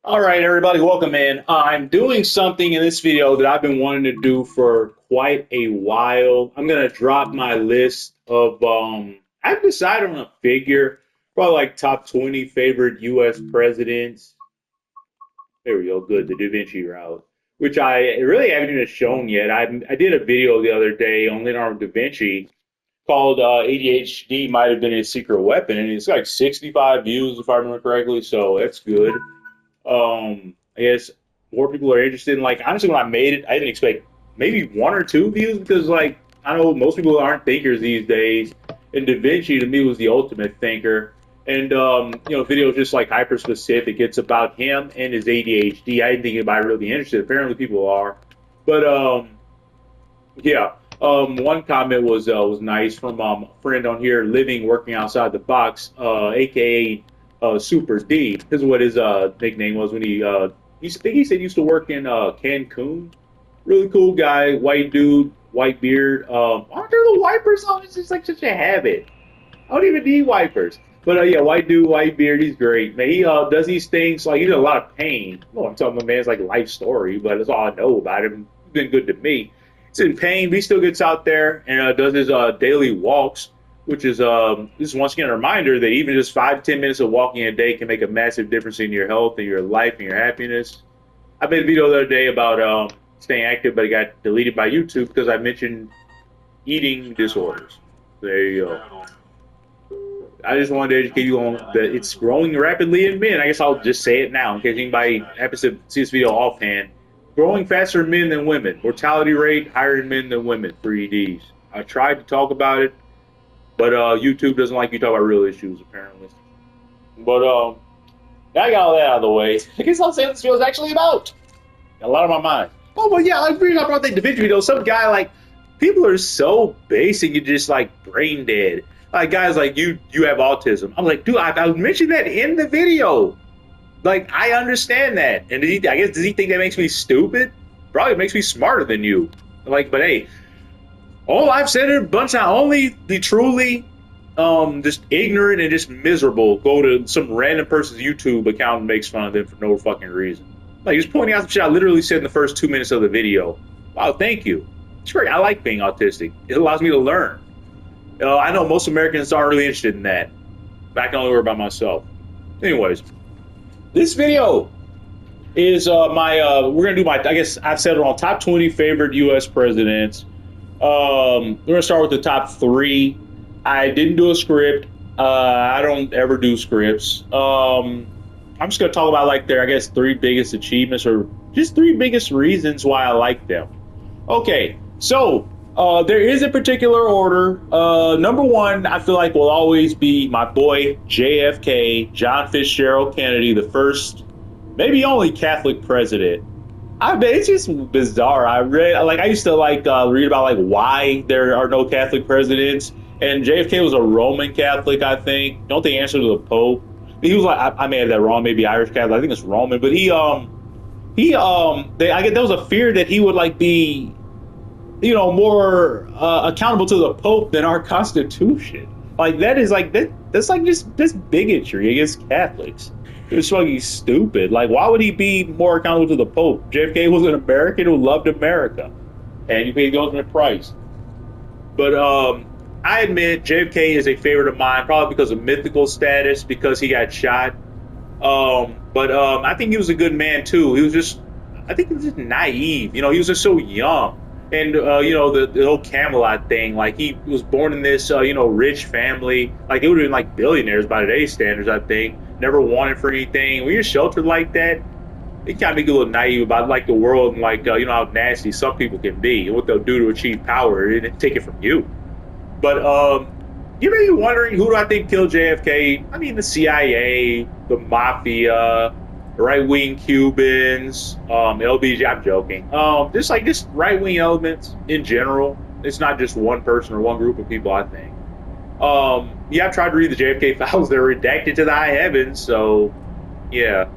All right, everybody, welcome in. I'm doing something in this video that I've been wanting to do for quite a while. I'm gonna drop my list of I've decided on a figure, probably like top 20 favorite US presidents. There we go, good, the Da Vinci route, which I really haven't even shown yet. I did a video the other day on Leonardo da Vinci called ADHD might have been his secret weapon, and it's like 65 views if I remember correctly, so that's good. I guess more people are interested in, like, honestly, when I made it, I didn't expect maybe one or two views because, like, I know most people aren't thinkers these days, and Da Vinci to me was the ultimate thinker. And videos just like hyper specific. It's about him and his ADHD. I didn't think anybody really interested. Apparently, people are. But yeah. One comment was nice from a friend on here, living working outside the box, aka Super D. This is what his nickname was when he think he said he used to work in Cancun. Really cool guy, white dude, white beard. Aren't there the wipers on? It's just like such a habit. I don't even need wipers. But yeah, white dude, white beard, he's great. Man, he does these things like he's in a lot of pain. Well, I'm talking about man's like life story, but that's all I know about him. He's been good to me. He's in pain, but he still gets out there and does his daily walks, which is this is once again a reminder that even just 5 to 10 minutes of walking a day can make a massive difference in your health and your life and your happiness. I made a video the other day about staying active, but it got deleted by YouTube because I mentioned eating disorders. There you go. I just wanted to educate you on that it's growing rapidly in men. I guess I'll just say it now in case anybody happens to see this video offhand. Growing faster in men than women. Mortality rate higher in men than women for EDs. I tried to talk about it, but YouTube doesn't like you to talk about real issues apparently. But now I got all that out of the way. I guess I'll say what this video is actually about. Got a lot on my mind. Oh, well, yeah, I brought up that Da Vinci video. Some guy, like, people are so basic and just, like, brain dead. Like, guys like, you have autism. I'm like, dude, I mentioned that in the video. Like, I understand that. And does he think that makes me stupid? Probably makes me smarter than you. Like, but hey, all I've said is a bunch of only the truly just ignorant and just miserable go to some random person's YouTube account and makes fun of them for no fucking reason. Like, just pointing out some shit I literally said in the first 2 minutes of the video. Wow, thank you. It's great. I like being autistic. It allows me to learn. I know most Americans aren't really interested in that. But I can only worry about myself. Anyways, this video is we're gonna do my, I guess I've said it on top 20 favorite U.S. presidents. We're gonna start with the top three. I didn't do a script. I don't ever do scripts. I'm just gonna talk about like their, I guess, three biggest achievements or just three biggest reasons why I like them. Okay, so there is a particular order. Number one, I feel like will always be my boy JFK, John Fitzgerald Kennedy, the first, maybe only Catholic president. I mean, it's just bizarre. I used to read about like why there are no Catholic presidents, and JFK was a Roman Catholic, I think. Don't they answer to the Pope? He was like, I may have that wrong, maybe Irish Catholic. I think it's Roman, but there was a fear that he would like be, more accountable to the Pope than our Constitution. Like that is like that's like just this bigotry against Catholics. It's fucking stupid. Like, why would he be more accountable to the Pope? JFK was an American who loved America, and he paid the ultimate price. But I admit JFK is a favorite of mine, probably because of mythical status, because he got shot. But I think he was a good man too. I think he was just naive. He was just so young. And the old Camelot thing, like he was born in this rich family, like it would have been like billionaires by today's standards, I think. Never wanted for anything. When you're sheltered like that, it kind of make you a little naive about like the world and like how nasty some people can be and what they'll do to achieve power and take it from you. But you may be wondering, who do I think killed JFK? I mean, the CIA, the mafia, right-wing Cubans, LBJ. I'm joking. Just right-wing elements in general. It's not just one person or one group of people, I think. I've tried to read the JFK files. They're redacted to the high heavens, so yeah.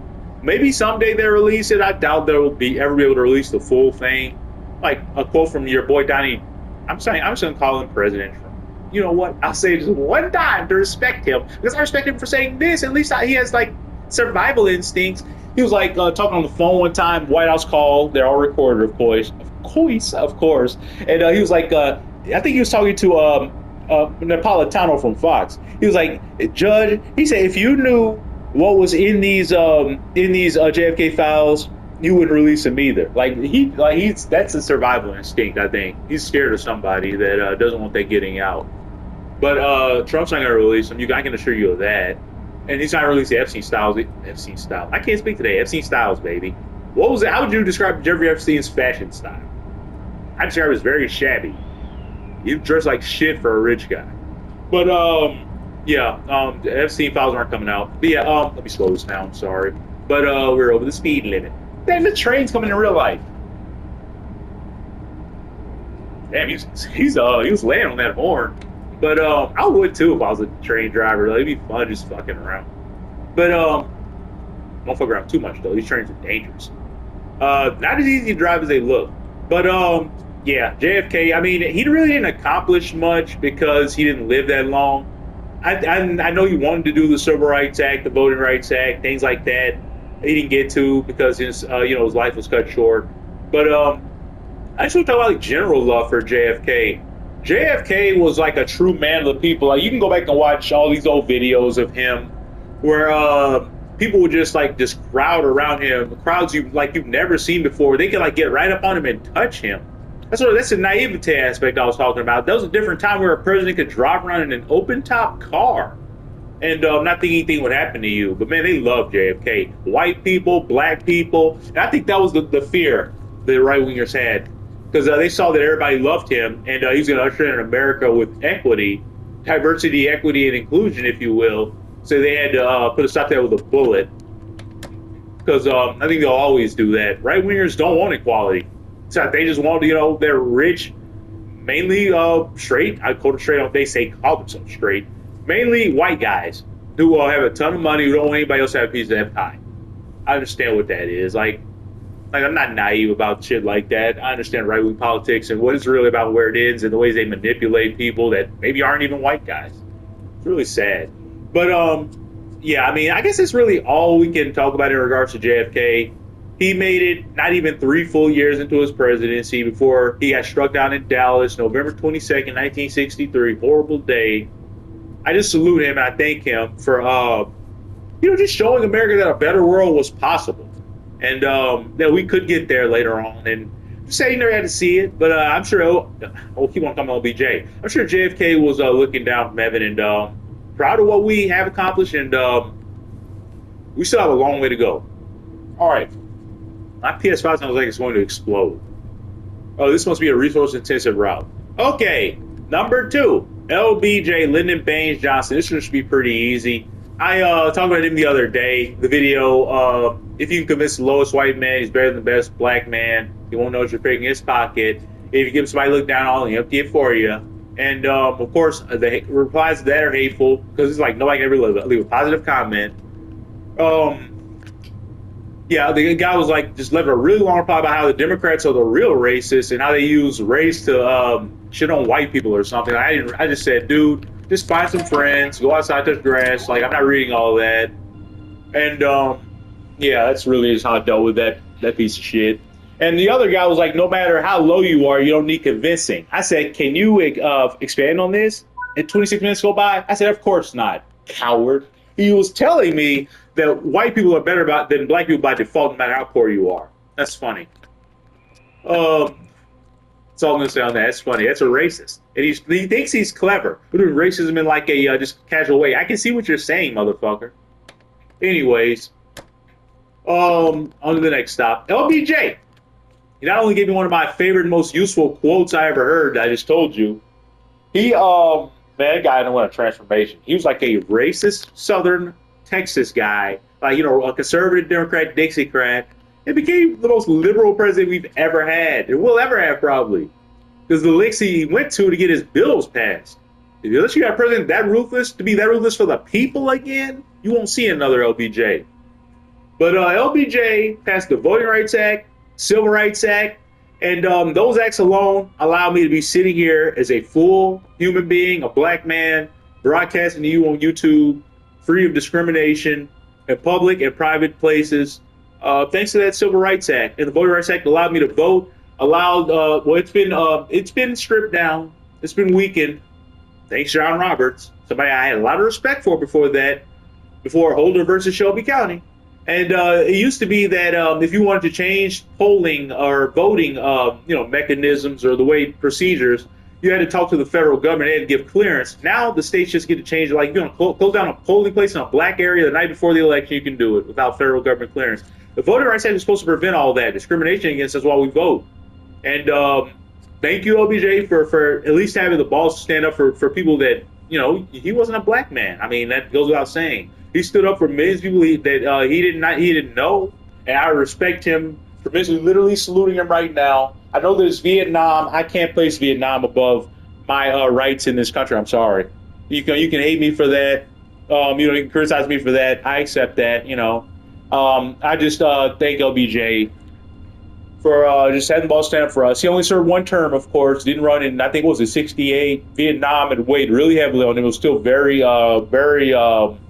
Maybe someday they'll release it. I doubt they'll ever be able to release the full thing. Like a quote from your boy Donnie. I'm just gonna call him President Trump. you know what? I'll say just one time to respect him because I respect him for saying this. At least he has like survival instincts. He was like talking on the phone one time, White House call. They're all recorded, of course, of course. And he was like, I think he was talking to Napolitano from Fox. He was like, Judge. He said, if you knew what was in these JFK files, you wouldn't release him either. He's that's a survival instinct. I think he's scared of somebody that doesn't want that getting out. But Trump's not going to release him. I can assure you of that. And he's not going to release the Epstein Styles. Epstein Styles. I can't speak today. Epstein Styles, baby. What was it? How would you describe Jeffrey Epstein's fashion style? I describe it as very shabby. He dressed like shit for a rich guy. But the Epstein files aren't coming out. But yeah, let me slow this down. Sorry. But we're over the speed limit. Damn, the train's coming in real life. Damn, he was laying on that horn. But I would too if I was a train driver. Like, it'd be fun just fucking around. But don't fuck around too much though. These trains are dangerous. Not as easy to drive as they look. But yeah, JFK. I mean, he really didn't accomplish much because he didn't live that long. I know he wanted to do the Civil Rights Act, the Voting Rights Act, things like that. He didn't get to because his life was cut short. But I just want to talk about like general love for JFK. JFK was like a true man of the people. Like, you can go back and watch all these old videos of him where people would just crowd around him, crowds you've never seen before. They could like get right up on him and touch him. That's the naivete aspect I was talking about. That was a different time where a president could drive around in an open top car and not think anything would happen to you. But man, they loved JFK. White people, black people. And I think that was the fear the right wingers had. Because they saw that everybody loved him, and he was going to usher in America with equity, diversity, equity, and inclusion, if you will. So they had to put a stop to that with a bullet. Because I think they'll always do that. Right wingers don't want equality. So they just want, they're rich, mainly straight. I quote it straight. They call themselves straight. Mainly white guys who have a ton of money, who don't want anybody else to have a piece of that pie. I understand what that is. Like I'm not naive about shit like that. I understand right-wing politics and what it's really about, where it is, and the ways they manipulate people that maybe aren't even white guys. It's really sad. But yeah, I mean, I guess it's really all we can talk about in regards to JFK. He made it not even 3 full years into his presidency before he got struck down in Dallas, November 22nd, 1963. Horrible day. I just salute him and I thank him for just showing America that a better world was possible. And that we could get there later on. And say you never had to see it, but I'm sure we'll keep on coming on BJ. I'm sure JFK was looking down from heaven and proud of what we have accomplished, and we still have a long way to go. All right. My PS5 sounds like it's going to explode. Oh, this must be a resource-intensive route. Okay, number 2, LBJ, Lyndon Baines Johnson. This should be pretty easy. I talked about him the other day. The video, if you can convince the lowest white man he's better than the best black man, he won't know what you're picking in his pocket. If you give somebody a look down, I'll empty it for you. And of course, the replies to that are hateful because it's like nobody can ever leave a positive comment. Yeah, the guy was like, just left a really long reply about how the Democrats are the real racists and how they use race to shit on white people or something. I just said, dude, just find some friends, go outside, touch grass. Like, I'm not reading all that. And yeah, that's really just how I dealt with that piece of shit. And the other guy was like, no matter how low you are, you don't need convincing. I said, can you expand on this? And 26 minutes go by. I said, of course not, coward. He was telling me that white people are better than black people by default, no matter how poor you are. That's funny. That's all I'm gonna say on that. That's funny. That's a racist, and he thinks he's clever. We're doing racism in like a just casual way. I can see what you're saying, motherfucker. Anyways, on to the next stop. LBJ. He not only gave me one of my favorite, most useful quotes I ever heard. I just told you. He man, that guy didn't want a transformation. He was like a racist Southern Texas guy, like a conservative Democrat, Dixiecrat. It became the most liberal president we've ever had, and we'll ever have probably, because the licks he went to get his bills passed. Unless you got a president that ruthless, to be that ruthless for the people again, you won't see another LBJ. But LBJ passed the Voting Rights Act, Civil Rights Act, And those acts alone allow me to be sitting here as a full human being, a black man, broadcasting to you on YouTube, free of discrimination in public and private places. Thanks to that Civil Rights Act. And the Voting Rights Act allowed me to vote, allowed, well, it's been stripped down, it's been weakened. Thanks, John Roberts, somebody I had a lot of respect for before that, before Holder versus Shelby County. And it used to be that if you wanted to change polling or voting, mechanisms or the way procedures, you had to talk to the federal government. They had to give clearance. Now the states just get to change it. Like, you know, close down a polling place in a black area the night before the election, you can do it without federal government clearance. The Voting Rights Act is supposed to prevent all that discrimination against us while we vote. And thank you, OBJ, for at least having the balls to stand up for people that, you know, he wasn't a black man. I mean, that goes without saying. He stood up for millions of people that he didn't know, and I respect him tremendously. Literally saluting him right now. I know there's Vietnam. I can't place Vietnam above my rights in this country. I'm sorry. You can hate me for that. You can criticize me for that. I accept that. I just thank LBJ for just having the ball stand up for us. He only served one term, of course. Didn't run in, I think it was in '68. Vietnam had weighed really heavily on him. It was still very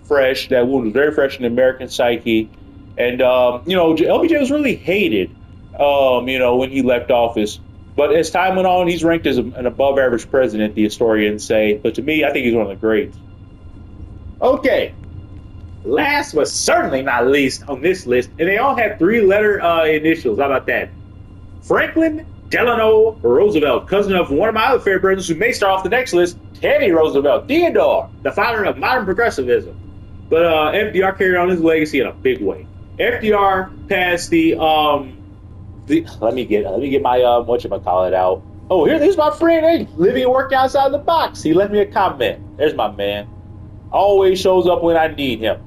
fresh. That wound was very fresh in the American psyche. And, LBJ was really hated, when he left office. But as time went on, he's ranked as an above average president, the historians say. But to me, I think he's one of the greats. Okay. Last but certainly not least on this list, and they all have three-letter initials. How about that? Franklin Delano Roosevelt, cousin of one of my other favorite presidents who may start off the next list, Teddy Roosevelt, Theodore, the father of modern progressivism. But FDR carried on his legacy in a big way. FDR passed let me get my whatchamacallit out. Oh, here's my friend, hey, living and working outside the box. He left me a comment. There's my man. Always shows up when I need him.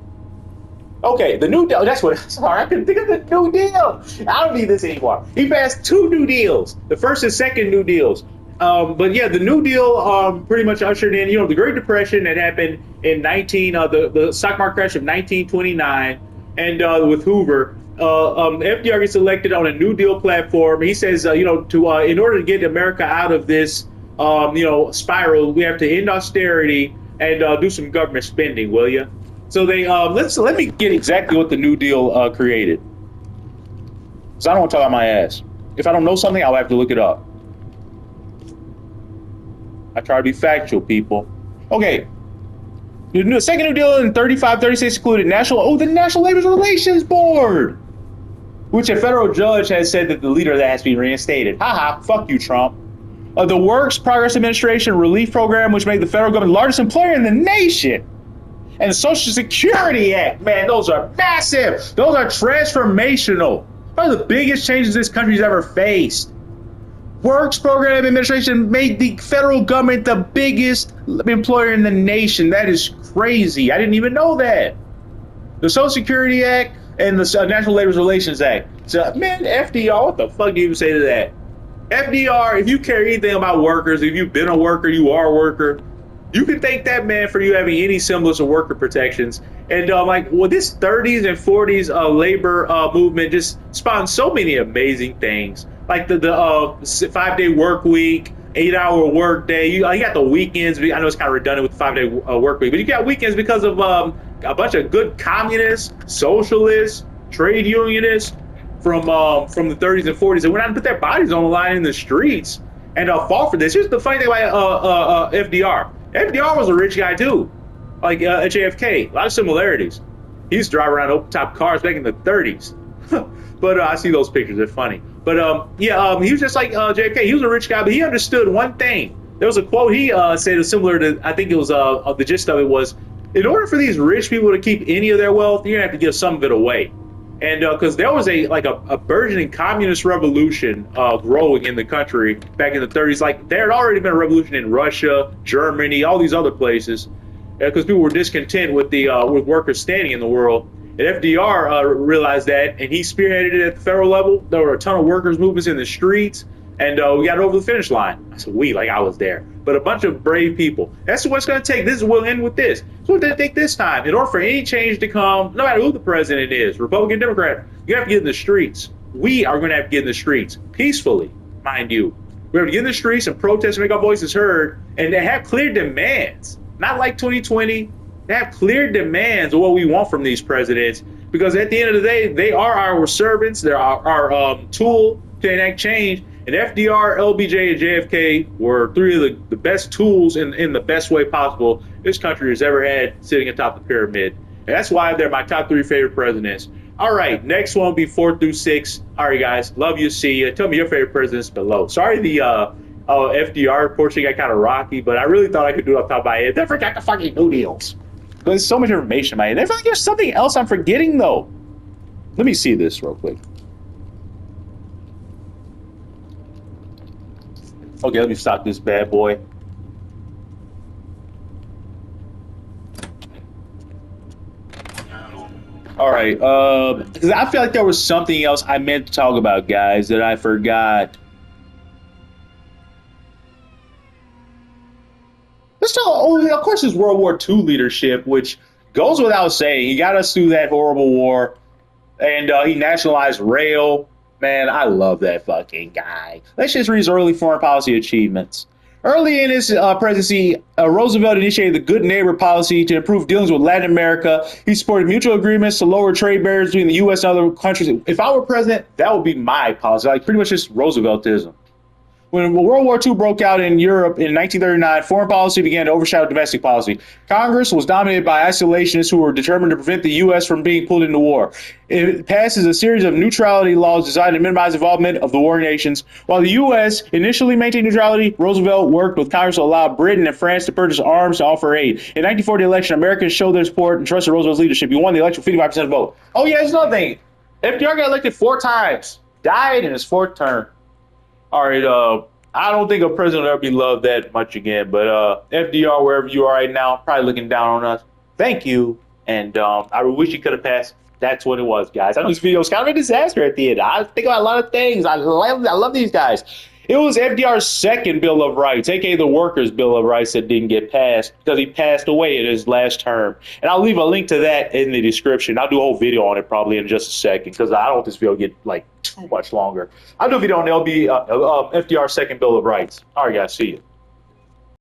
Okay, the New Deal. Sorry, I couldn't think of the New Deal. I don't need this anymore. He passed two New Deals, the first and second New Deals. But yeah, the New Deal pretty much ushered in, the Great Depression that happened in the stock market crash of 1929, and with Hoover. FDR gets elected on a New Deal platform. He says, in order to get America out of this, spiral, we have to end austerity and do some government spending, will you? So they let me get exactly what the New Deal created. Because I don't want to talk out my ass. If I don't know something, I'll have to look it up. I try to be factual, people. Okay. The second New Deal in 36 included the National Labor Relations Board, which a federal judge has said that the leader of that has to be reinstated. Haha, fuck you, Trump. The Works Progress Administration Relief Program, which made the federal government the largest employer in the nation. And the Social Security Act, man, those are massive. Those are transformational. One of the biggest changes this country's ever faced. Works Program Administration made the federal government the biggest employer in the nation. That is crazy. I didn't even know that. The Social Security Act and the National Labor Relations Act. So, man, FDR, what the fuck do you even say to that? FDR, if you care anything about workers, if you've been a worker, you are a worker, you can thank that man for you having any semblance of worker protections. And this 30s and 40s labor movement just spawned so many amazing things. Like the 5-day work week, 8-hour work day. You got the weekends. I know it's kind of redundant with the 5-day work week, but you got weekends because of a bunch of good communists, socialists, trade unionists from the 30s and 40s that went out and put their bodies on the line in the streets and fought for this. Here's the funny thing about FDR. FDR was a rich guy too, like JFK. A lot of similarities. He used to drive around open-top cars back in the 30s. But I see those pictures. They're funny. But he was just like JFK. He was a rich guy, but he understood one thing. There was a quote he said was similar to, I think it was the gist of it was, in order for these rich people to keep any of their wealth, you're gonna have to give some of it away. And because there was a burgeoning communist revolution growing in the country back in the 30s. Like there had already been a revolution in Russia, Germany, all these other places, because people were discontent with with workers' standing in the world. And FDR realized that, and he spearheaded it at the federal level. There were a ton of workers' movements in the streets, and we got over the finish line. I said we, like I was there, but a bunch of brave people. That's what it's going to take. We'll end with this. It's what they take this time. In order for any change to come, no matter who the president is, Republican, Democrat, you have to get in the streets. We are going to have to get in the streets peacefully. mind you. We have to get in the streets and protest and make our voices heard, and they have clear demands. Not like 2020. They have clear demands of what we want from these presidents, because at the end of the day, they are our servants. They're our tool to enact change. And FDR, LBJ, and JFK were three of the best tools in the best way possible this country has ever had sitting atop the pyramid. And that's why they're my top 3 favorite presidents. All right, next one will be 4 through 6. All right, guys, love you, see you. Tell me your favorite presidents below. Sorry the FDR portion got kind of rocky, but I really thought I could do it off the top of my head. I forgot the fucking New Deals. There's so much information in my head. I feel like there's something else I'm forgetting, though. Let me see this real quick. Okay, let me stop this bad boy. All right, because I feel like there was something else I meant to talk about, guys, that I forgot. Let's talk. Oh, of course, it's World War II leadership, which goes without saying. He got us through that horrible war, and he nationalized rail. Man, I love that fucking guy. Let's just read his early foreign policy achievements. Early in his presidency, Roosevelt initiated the Good Neighbor policy to improve dealings with Latin America. He supported mutual agreements to lower trade barriers between the U.S. and other countries. If I were president, that would be my policy, like pretty much just Rooseveltism. When World War II broke out in Europe in 1939, foreign policy began to overshadow domestic policy. Congress was dominated by isolationists who were determined to prevent the U.S. from being pulled into war. It passes a series of neutrality laws designed to minimize involvement of the warring nations. While the U.S. initially maintained neutrality, Roosevelt worked with Congress to allow Britain and France to purchase arms to offer aid. In 1940 election, Americans showed their support and trusted Roosevelt's leadership. He won the election with 55% of the vote. Oh yeah, there's another thing. FDR got elected 4 times. Died in his 4th term. All right, I don't think a president will ever be loved that much again, but FDR, wherever you are right now, probably looking down on us. Thank you, and I wish you could have passed. That's what it was, guys. I know this video was kind of a disaster at the end. I think about a lot of things. I love these guys. It was FDR's 2nd Bill of Rights, aka the Workers' Bill of Rights, that didn't get passed because he passed away in his last term. And I'll leave a link to that in the description. I'll do a whole video on it probably in just a second because I don't want this video to get like too much longer. I'll do a video on FDR's 2nd Bill of Rights. All right, guys, see you.